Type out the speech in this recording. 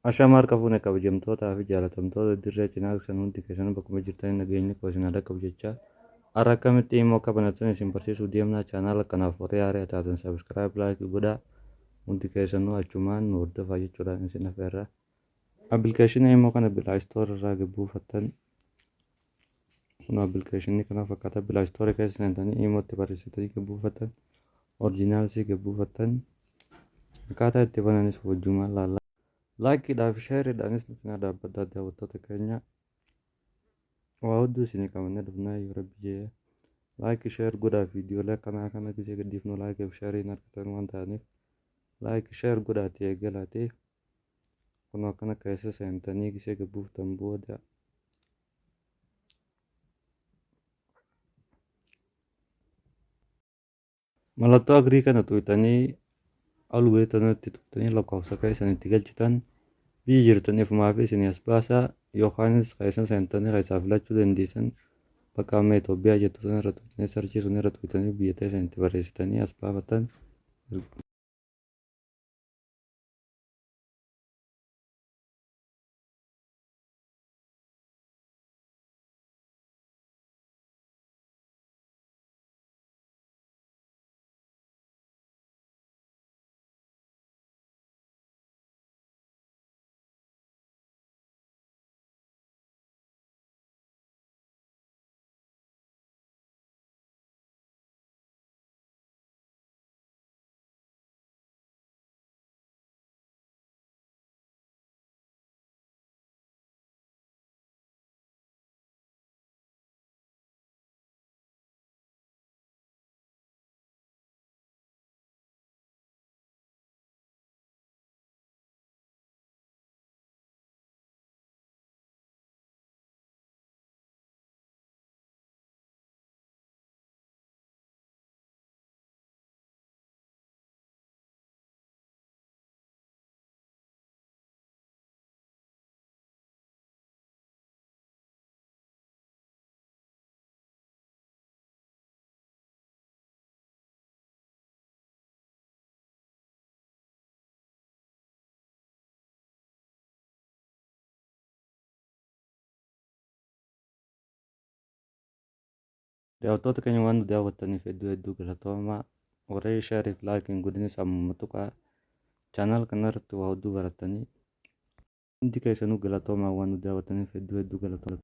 Ashamaar qabuun kabajamtootaa fi jaalatamtoota dirree cinaaksaan hundi keessan bakkuma jirtan nageenyi koosin haala qabu jecha har'a akkamitti immoo qabanatan isin barsiisuu deemnaa chaanaala kanaaf warri haaraa taatan sabiskiraayib laayikii godhaa hundi keessanuu achumaan nu hordofaa jechuudhaan isin affeerra. Appilikeeshinii immoo kana bilaastoor irraa buufattan kun appilikeeshinii kana fakkaata bilaastoor keessa seentanii imootti barreessitanii buufattan oriijinaalsii buufattan akkaataa itti bananis wajjumaan laallaa. Laayikiidhaaf sheeriidhaanis nuti dhaabbata daawwattoota keenya waa hudduu isinii qabannee dhufnaa yoo rabbi jee laayikii sheer godhaa viidiyoolee akkanaa kana gisee gadhiifnu laayikii fi sheeriin argatan waan ta'aniif laayikii sheer godhaati eegalaati kun akkana keessa seentanii gisee gabbuuftan booda mallattoo agrii kana tuqxanii alweetanatti tuqxanii lakkoofsa keessan itti galchitan biyyi jirtaniif maafi isin as baasaa yookaanis keessan seentanii keessaa filachuu dandeessan bakka amma Itoophiyaa jettu sana irra tuqxanii sarchii sun irra tuqxanii biyya teessan itti barreessitanii as baafatan. Daawwattoota keenya waan nu daawwattaniif hedduu galatoomaa warree sheeriif laayikiin godinis ammuma tuqaa chaanaal kanarratti waa hedduu barattanii hundi keessanuu galatoomaa waan nu daawwattaniif hedduu galatoomaa.